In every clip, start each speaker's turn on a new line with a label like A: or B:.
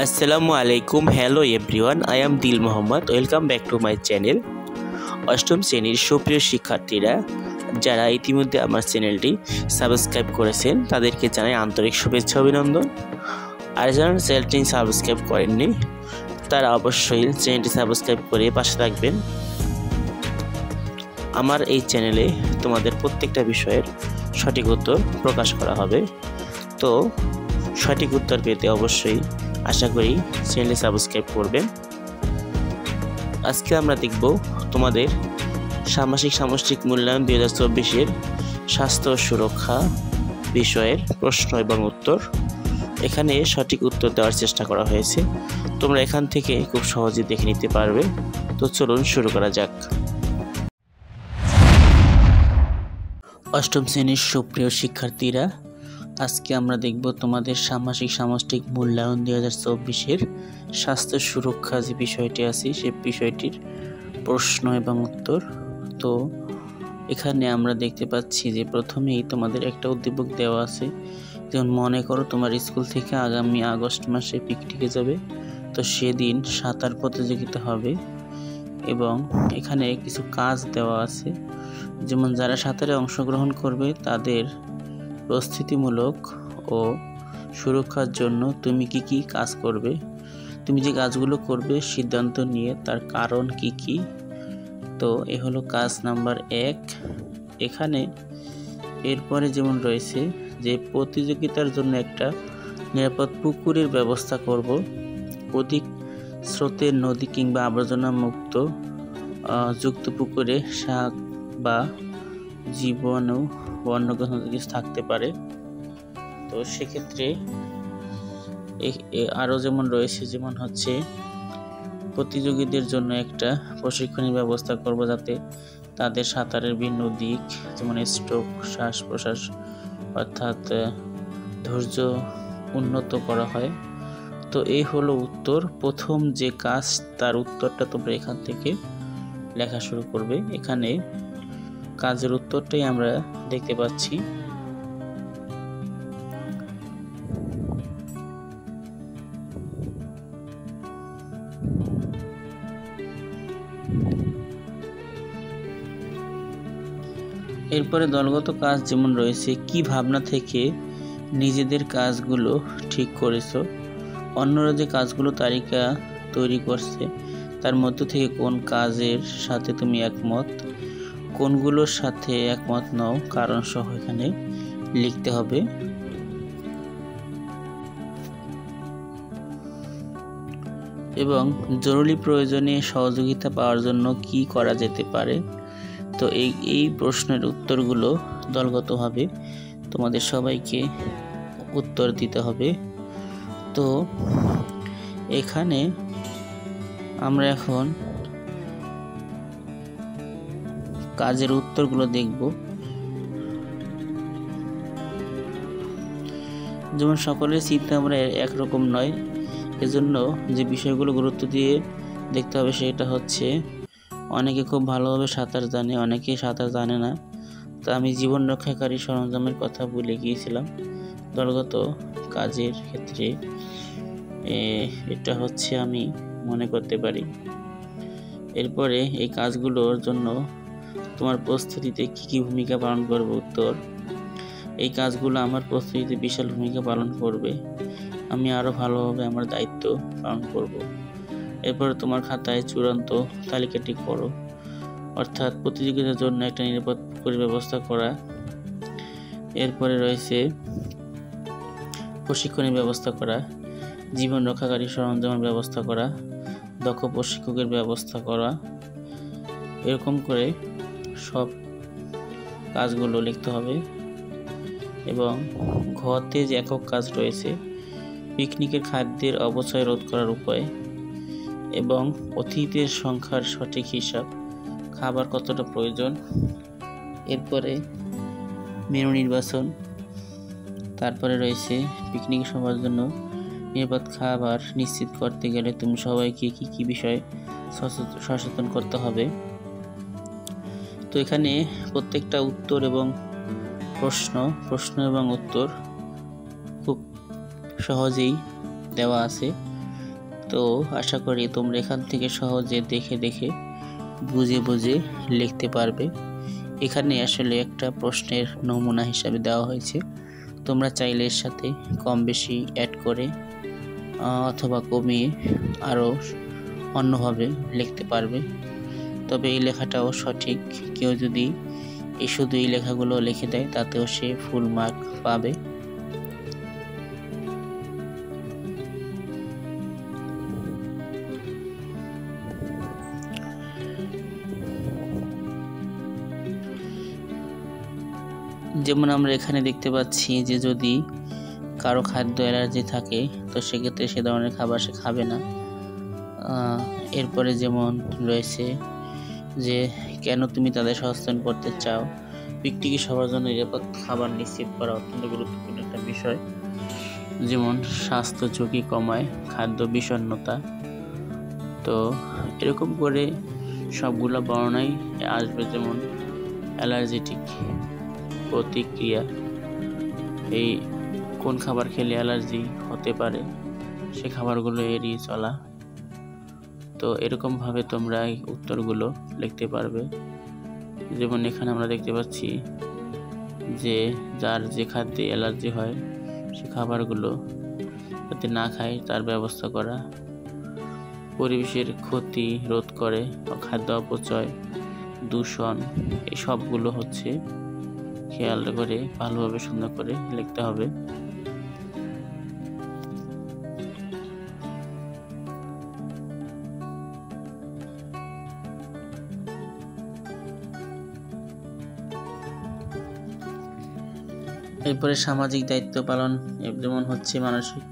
A: আসসালামু আলাইকুম, hello everyone, I am দিল Mohammad. Welcome back to my channel. অষ্টম শ্রেণীর সুপ্রিয় শিক্ষার্থীরা যারা ইতিমধ্যে আমার চ্যানেলটি সাবস্ক্রাইব করেছেন তাদেরকে জানাই আন্তরিক শুভেচ্ছা অভিনন্দন। আর যারা চ্যানেলটি সাবস্ক্রাইব করেননি তারা অবশ্যই চ্যানেলটি সাবস্ক্রাইব করে পাশে থাকবেন। আমার এই চ্যানেলে তোমাদের প্রত্যেকটা বিষয়ের সঠিক উত্তর প্রকাশ করা হবে, তো সঠিক উত্তর পেতে অবশ্যই আশা করি চ্যানেলটি সাবস্ক্রাইব করবেন। আজকে আমরা দেখব তোমাদের সামাজিক সামষ্টিক মূল্যায়ন 2024-এর স্বাস্থ্য ও সুরক্ষা বিষয়ের প্রশ্ন এবং উত্তর। এখানে সঠিক উত্তর দেওয়ার চেষ্টা করা হয়েছে, তোমরা এখান থেকে খুব সহজে দেখে নিতে পারবে। তো চলুন শুরু করা যাক। অষ্টম শ্রেণীর সুপ্রিয় শিক্ষার্থীরা, আজকে আমরা দেখব তোমাদের সামাজিক সামষ্টিক মূল্যায়ন 2024-এর স্বাস্থ্য সুরক্ষা যে বিষয়টি আছে সেই বিষয়টির প্রশ্ন এবং উত্তর। তো এখানে আমরা দেখতে পাচ্ছি যে প্রথমেই তোমাদের একটা উদ্দীপক দেওয়া আছে। যেমন মনে করো তোমার স্কুল থেকে আগামী আগস্ট মাসে পিকনিকে যাবে, তো সেদিন সাঁতার প্রতিযোগিতা হবে এবং এখানে কিছু কাজ দেওয়া আছে। যেমন যারা সাঁতারে অংশগ্রহণ করবে তাদের প্রস্তুতিমূলক ও সুরক্ষার জন্য তুমি কি কি কাজ করবে, তুমি যে কাজগুলো করবে সিদ্ধান্ত নিয়ে তার কারণ কি কি। তো এ হলো কাজ নাম্বার 1। এখানে এরপরে যেমন রয়েছে যে প্রতিযোগিতার জন্য একটা নিরাপদ পুকুরের ব্যবস্থা করব, অধিক স্রোতের নদী কিংবা আবর্জনা মুক্ত যুক্ত পুকুরে শাক বা জীবাণু অন্য কোনো কিছু থাকতে পারে। তো সেক্ষেত্রে আরও যেমন রয়েছে, যেমন হচ্ছে প্রতিযোগীদের জন্য একটা প্রশিক্ষণের ব্যবস্থা করব যাতে তাদের সাঁতারের ভিন্ন দিক যেমন স্ট্রোক, শ্বাস প্রশ্বাস অর্থাৎ ধৈর্য উন্নত করা হয়। তো এই হলো উত্তর। প্রথম যে কাজ তার উত্তরটা তোমরা এখান থেকে লেখা শুরু করবে। এখানে কাজের উত্তরটাই আমরা দেখতে পাচ্ছি। এরপরে দলগত কাজ যেমন রয়েছে, কি ভাবনা থেকে নিজেদের কাজগুলো ঠিক করেছো, অন্যরা যে কাজগুলো তালিকা তৈরি করছে তার মধ্য থেকে কোন কাজের সাথে তুমি একমত, কোনগুলোর সাথে একমত নও কারণ সহ এখানে লিখতে হবে। এবং জরুরি প্রয়োজনে সহযোগিতা পাওয়ার জন্য কি করা যেতে পারে। তো এই প্রশ্নের উত্তরগুলো দলগতভাবে তোমাদের সবাইকে উত্তর দিতে হবে। তো এখানে আমরা এখন কাজের উত্তরগুলো দেখব। যেমন সকলের চিন্তা আমরা একরকম নয়, এজন্য যে বিষয়গুলো গুরুত্ব দিয়ে দেখতে হবে সেটা হচ্ছে অনেকে খুব ভালোভাবে সাঁতার জানে, অনেকে সাঁতার জানে না। তো আমি জীবন রক্ষাকারী সরঞ্জামের কথা ভুলে গিয়েছিলাম দলগত কাজের ক্ষেত্রে, এটা হচ্ছে আমি মনে করতে পারি। এরপরে এই কাজগুলোর জন্য তোমার প্রস্তুতিতে কি কি ভূমিকা পালন করবে, উত্তর এই কাজগুলো আমার প্রস্তুতিতে বিশাল ভূমিকা পালন করবে, আমি আরও ভালোভাবে আমার দায়িত্ব পালন করব। এরপরে তোমার খাতায় চূড়ান্ত তালিকাটি করো, অর্থাৎ প্রতিযোগিতার জন্য একটা নিরাপদ পুকুরের ব্যবস্থা করা। এরপরে রয়েছে প্রশিক্ষণের ব্যবস্থা করা, জীবন রক্ষাকারী সরঞ্জামের ব্যবস্থা করা, দক্ষ প্রশিক্ষকের ব্যবস্থা করা। এরকম করে সব কাজগুলো লিখতে হবে। এবং ঘতে যে একক কাজ রয়েছে, পিকনিকের খাদ্যের অপচয় রোধ করার উপায় এবং অতিথিদের সংখ্যার সঠিক হিসাব, খাবার কতটা প্রয়োজন। এরপরে মেনু নির্বাচন, তারপরে রয়েছে পিকনিক সবার জন্য নিরাপদ খাবার নিশ্চিত করতে গেলে তুমি সবাইকে কি কি বিষয়ে সচেতন করতে হবে। তো এখানে প্রত্যেকটা উত্তর এবং প্রশ্ন এবং উত্তর খুব সহজেই দেওয়া আছে। তো আশা করি তোমরা এখান থেকে সহজে দেখে দেখে বুঝে বুঝে লিখতে পারবে। এখানে আসলে একটা প্রশ্নের নমুনা হিসাবে দেওয়া হয়েছে, তোমরা চাইলে এর সাথে কম বেশি অ্যাড করে অথবা কমিয়ে আরও অন্যভাবে লিখতে পারবে। তবে এই লেখাটাও সঠিক, কেউ যদি শুধু এই লেখাগুলো লিখে দেয় তাতেও সে ফুল মার্ক পাবে। যেমন আমরা এখানে দেখতে পাচ্ছি যে যদি কারো খাদ্য অ্যালার্জি থাকে তো সেক্ষেত্রে সে ধরনের খাবার সে খাবে না। এরপরে যেমন রয়েছে যে কেন তুমি তাদের সচেতন করতে চাও, ব্যক্তিকে সবার জন্য নিরাপদ খাবার নিশ্চিত করা অত্যন্ত গুরুত্বপূর্ণ একটা বিষয়। যেমন স্বাস্থ্য ঝুঁকি কমায় খাদ্য বিষণ্ণতা। তো এরকম করে সবগুলো বর্ণনাই আসবে, যেমন অ্যালার্জেটিক প্রতিক্রিয়া, এই কোন খাবার খেলে অ্যালার্জি হতে পারে সে খাবারগুলো এড়িয়ে চলা। তো এরকমভাবে তোমরা এই উত্তরগুলো লিখতে পারবে। যেমন এখানে আমরা দেখতে পাচ্ছি যে যার যে খাদ্যে অ্যালার্জি হয় সে খাবারগুলো যাতে না খায় তার ব্যবস্থা করা, পরিবেশের ক্ষতি রোধ করে, খাদ্য অপচয়, দূষণ, এই সবগুলো হচ্ছে খেয়াল করে ভালোভাবে সুন্দর করে লিখতে হবে। এরপরে সামাজিক দায়িত্ব পালন, যেমন হচ্ছে মানসিক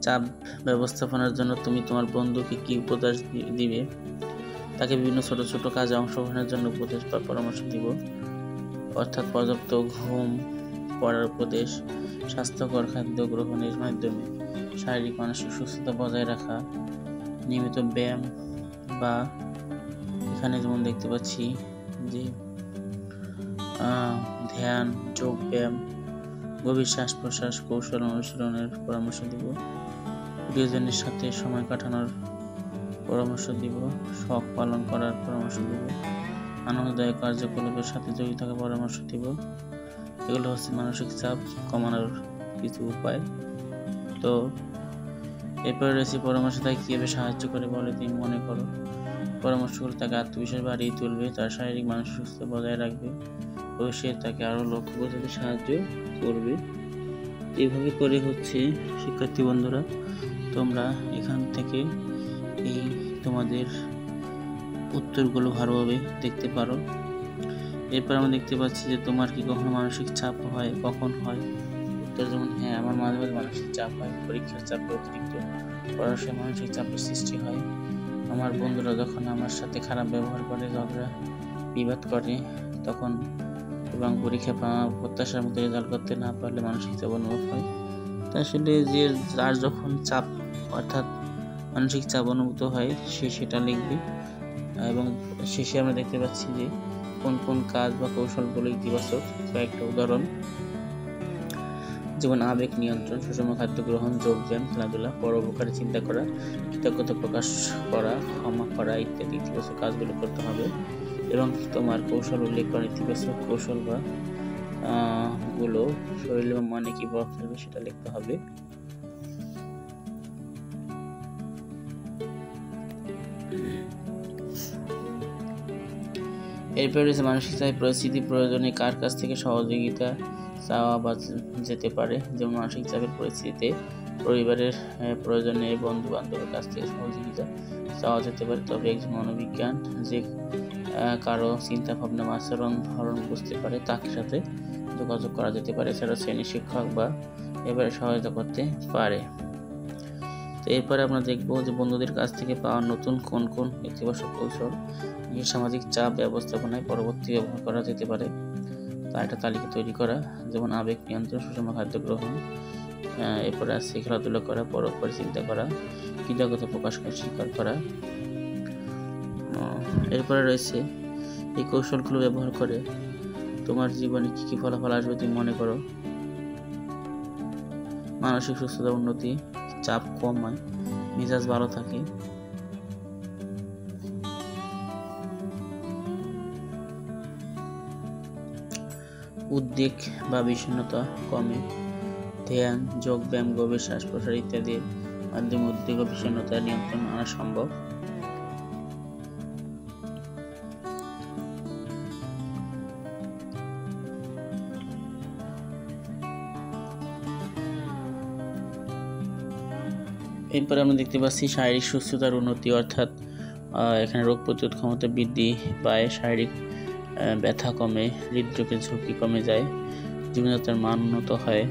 A: চাপ ব্যবস্থাপনার জন্য তুমি তোমার বন্ধুকে কি উপদেশ দিবে, তাকে বিভিন্ন ছোট ছোট কাজে অংশগ্রহণের জন্য উপদেশ বা পরামর্শ দিব, অর্থাৎ পর্যাপ্ত ঘুম, পড়ার উপদেশ, স্বাস্থ্যকর খাদ্য গ্রহণের মাধ্যমে শারীরিক মানসিক সুস্থতা বজায় রাখা, নিয়মিত ব্যায়াম বা এখানে যেমন দেখতে পাচ্ছি যে ধ্যান, যোগ ব্যায়াম, গভীর শ্বাস প্রশ্বাস কৌশল অনুশীলনের পরামর্শ দিব, প্রিয়জনের সাথে সময় কাটানোর পরামর্শ দিব, শখ পালন করার পরামর্শ দিব, আনন্দদায়ক কার্যকলাপের সাথে জড়িত থাকার পরামর্শ দিব। এগুলো হচ্ছে মানসিক চাপ কমানোর কিছু উপায়। তো এরপরে রয়েছে পরামর্শ তাকে কীভাবে সাহায্য করে বলে তুমি মনে করো। পরামর্শগুলো তাকে আত্মবিশ্বাস বাড়িয়ে তুলবে, তার শারীরিক মানসিক সুস্থতা বজায় রাখবে, ভবিষ্যতে তাকে আরও লক্ষ্য বোঝাতে সাহায্য করবে। এইভাবে করে হচ্ছে শিক্ষার্থী বন্ধুরা তোমরা এখান থেকে এই তোমাদের উত্তরগুলো ভালোভাবে দেখতে পারো। এরপর আমরা দেখতে পাচ্ছি যে তোমার কি কখনো মানসিক চাপ হয়, কখন হয়। উত্তর যেমন হ্যাঁ, আমার মাঝে মাঝে মানসিক চাপ হয়, পরীক্ষার চাপ, অতিরিক্ত পড়াশোনায় মানসিক চাপের সৃষ্টি হয়, আমার বন্ধুরা যখন আমার সাথে খারাপ ব্যবহার করে, ঝগড়া বিবাদ করে তখন, এবং পরীক্ষা প্রত্যাশার মতো রেজাল্ট করতে না পারলে মানসিক চাপ অনুভব হয়। তা আসলে যে যার যখন চাপ অর্থাৎ মানসিক চাপ অনুভূত হয় সে সেটা লিখবে। এবং শেষে আমরা দেখতে পাচ্ছি যে কোন কোন কাজ বা কৌশলগুলো ইতিবাচক, কয়েকটা উদাহরণ, যেমন আবেগ নিয়ন্ত্রণ, সুষম খাদ্য গ্রহণ, যোগব্যায়াম, খেলাধুলা, পরোপকারী চিন্তা করা, কৃতজ্ঞতা প্রকাশ করা, ক্ষমা করা ইত্যাদি ইতিবাচক কাজগুলো করতে হবে। এবং তোমার কৌশল উল্লেখ করা, ইতিবাচক কৌশল বা গুলো শরীর এবং মনে কি প্রভাব ফেলবে সেটা লিখতে হবে। এরপর রয়েছে মানসিক চাপ পরিস্থিতি প্রয়োজনে কার কাছ থেকে সহযোগিতা চাওয়া বা যেতে পারে। যেমন মানসিক চাপের পরিস্থিতিতে পরিবারের প্রয়োজনে বন্ধু বান্ধবের কাছ থেকে সহযোগিতা চাওয়া যেতে পারে। তবে একজন মনোবিজ্ঞান যে কারো চিন্তা ভাবনা আচরণ ধরন বুঝতে পারে তাকে সাথে যোগাযোগ করা যেতে পারে। এছাড়া শ্রেণী শিক্ষক বা এবারে সহায়তা করতে পারে। তো এরপরে আমরা দেখব যে বন্ধুদের কাছ থেকে পাওয়া নতুন কোন কোন ইতিবাচক কৌশল সামাজিক চাপ ব্যবস্থাপনায় পরবর্তী ব্যবহার করা যেতে পারে তা একটা তালিকা তৈরি করা। যেমন আবেগ নিয়ন্ত্রণ, সুষম খাদ্য গ্রহণ, এরপরে আছে খেলাধুলা করা, পরোপকারী চিন্তা করা, কৃতজ্ঞতা প্রকাশ করা, স্বীকার করা। এরপরে রয়েছে এই কৌশলগুলো ব্যবহার করে তোমার জীবনে কি কি ফলাফল আসবে তুমি মনে করো। মানসিক সুস্থতা উন্নতি, চাপ কমায়, মেজাজ ভালো থাকে। উদ্বেগ বা বিষণ্ণতা কমে। ধ্যান, যোগব্যায়াম, গভীর শ্বাস প্রশ্বাস ইত্যাদির মাধ্যমে উদ্বেগ ও বিষণ্ণতা নিয়ন্ত্রণ আনা সম্ভব। এরপরে আমরা দেখতে পাচ্ছি শারীরিক সুস্থতার উন্নতি, অর্থাৎ এখানে রোগ প্রতিরোধ ক্ষমতা বৃদ্ধি পায়, শারীরিক ব্যথা কমে, হৃদরোগের ঝুঁকি কমে যায়, জীবনযাত্রার মান উন্নত হয়।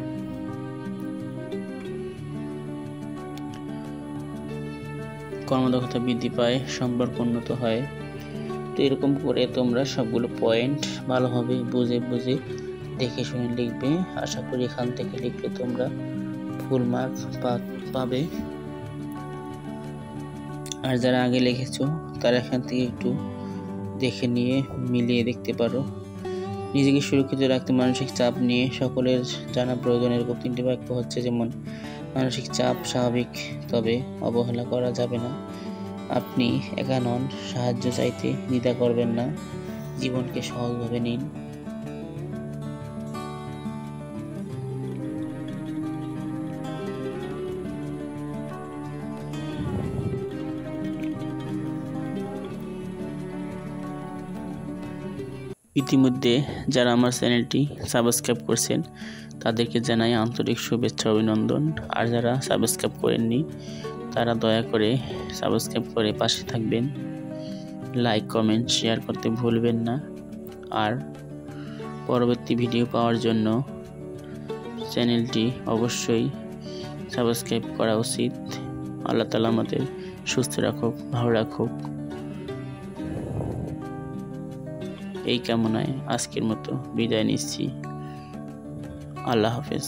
A: কর্মদক্ষতা বৃদ্ধি পায়, সম্পর্ক উন্নত হয়। তো এরকম করে তোমরা সবগুলো পয়েন্ট ভালোভাবে বুঝে দেখে শুনে লিখবে। আশা করি এখান থেকে লিখলে তোমরা ফুল মার্ক পাবে। আর যারা আগে লিখেছো তারা এখান থেকে একটু দেখে নিয়ে মিলিয়ে দেখতে পারো। নিজেকে সুরক্ষিত রাখতে মানসিক চাপ নিয়ে সকলের জানা প্রয়োজন। এরকম 3টি বাক্য হচ্ছে, যেমন মানসিক চাপ স্বাভাবিক, তবে অবহেলা করা যাবে না। আপনি একা নন, সাহায্য চাইতে দ্বিধা করবেন না, জীবনকে সহজভাবে নিন। ইতিমধ্যে যারা আমার চ্যানেলটি সাবস্ক্রাইব করছেন তাদেরকে জানাই আন্তরিক শুভেচ্ছা অভিনন্দন। আর যারা সাবস্ক্রাইব করেননি তারা দয়া করে সাবস্ক্রাইব করে পাশে থাকবেন। লাইক, কমেন্ট, শেয়ার করতে ভুলবেন না। আর পরবর্তী ভিডিও পাওয়ার জন্য চ্যানেলটি অবশ্যই সাবস্ক্রাইব করা উচিত। আল্লাহ তাআলা আমাদের সুস্থ রাখুক, ভালো রাখুক, এই কামনায় আজকের মতো বিদায় নিচ্ছি। আল্লাহ হাফেজ।